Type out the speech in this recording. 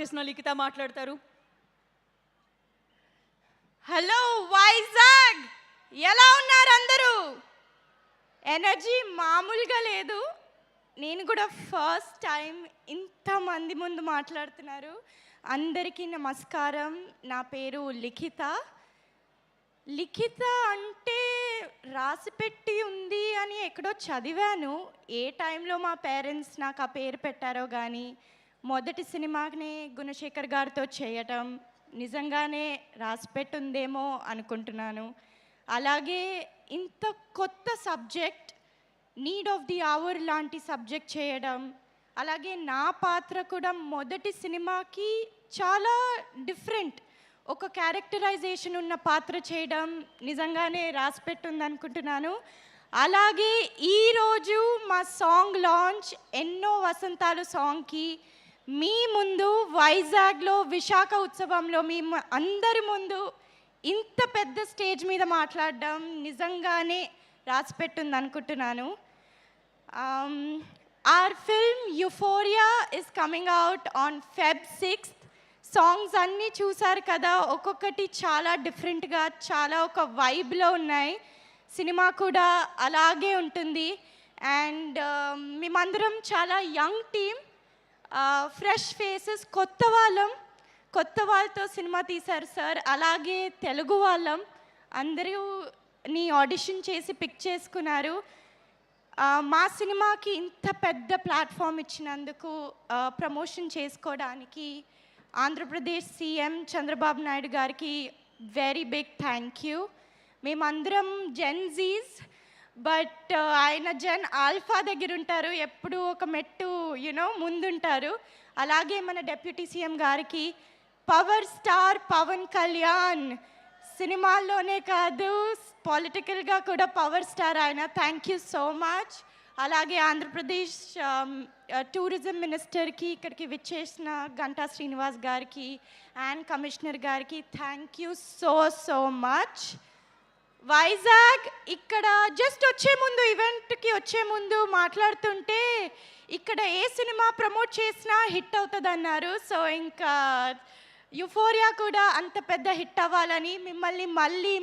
చేసిన లిఖిత మాట్లాడతారు. హలో వైజాగ్, ఎలా ఉన్నారు అందరూ? ఎనర్జీ మామూలుగా లేదు. నేను కూడా ఫస్ట్ టైం ఇంతమంది ముందు మాట్లాడుతున్నారు. అందరికీ నమస్కారం. నా పేరు లిఖిత. లిఖిత అంటే రాసిపెట్టి ఉంది అని ఎక్కడో చదివాను. ఏ టైంలో మా పేరెంట్స్ నాకు ఆ పేరు పెట్టారో కానీ మొదటి సినిమానే గుణశేఖర్ గారితో చేయటం నిజంగానే రాసిపెట్టుందేమో అనుకుంటున్నాను. అలాగే ఇంత కొత్త subject, need of the hour లాంటి సబ్జెక్ట్ చేయడం, అలాగే నా పాత్ర కూడా మొదటి సినిమాకి చాలా డిఫరెంట్, ఒక క్యారెక్టరైజేషన్ ఉన్న పాత్ర చేయడం నిజంగానే రాసిపెట్టుంది అనుకుంటున్నాను. అలాగే ఈరోజు మా సాంగ్ లాంచ్ ఎన్నో వసంతాలు సాంగ్కి మీ ముందు వైజాగ్లో విశాఖ ఉత్సవంలో మీ అందరి ముందు ఇంత పెద్ద స్టేజ్ మీద మాట్లాడడం నిజంగానే రాసిపెట్టుంది అనుకుంటున్నాను. Our film Euphoria is coming out on Feb 6th. Songs అన్నీ చూసారు కదా, ఒక్కొక్కటి చాలా డిఫరెంట్గా, చాలా ఒక వైబ్లో ఉన్నాయి. సినిమా కూడా అలాగే ఉంటుంది. అండ్ మేమందరం చాలా యంగ్ టీమ్, ఫ్రెష్ ఫేసెస్, కొత్త వాళ్ళతో సినిమా తీశారు సార్. అలాగే తెలుగు వాళ్ళం అందరూని ఆడిషన్ చేసి పిక్ చేసుకున్నారు. మా సినిమాకి ఇంత పెద్ద ప్లాట్ఫామ్ ఇచ్చినందుకు ప్రమోషన్ చేసుకోవడానికి ఆంధ్రప్రదేశ్ సీఎం చంద్రబాబు నాయుడు గారికి వెరీ బిగ్ థ్యాంక్ యూ. మేమందరం జెన్జీస్, బట్ ఆయన జెన్ ఆల్ఫా దగ్గర ఉంటారు, ఎప్పుడు ఒక మెట్టు ముందుంటారు. అలాగే మన డెప్యూటీ సీఎం గారికి, పవర్ స్టార్ పవన్ కళ్యాణ్, సినిమాల్లోనే కాదు పొలిటికల్గా కూడా పవర్ స్టార్ ఆయన. Thank you so much. అలాగే ఆంధ్రప్రదేశ్ టూరిజం మినిస్టర్కి, ఇక్కడికి విచ్చేసిన గంటా శ్రీనివాస్ గారికి అండ్ కమిషనర్ గారికి thank you so much. Vizag ఇక్కడ జస్ట్ ఈవెంట్కి వచ్చే ముందు మాట్లాడుతుంటే ఇక్కడ ఏ సినిమా ప్రమోట్ చేసినా హిట్ అవుతుంది అన్నారు. సో ఇంకా యుఫోరియా కూడా అంత పెద్ద హిట్ అవ్వాలని మిమ్మల్ని మళ్ళీ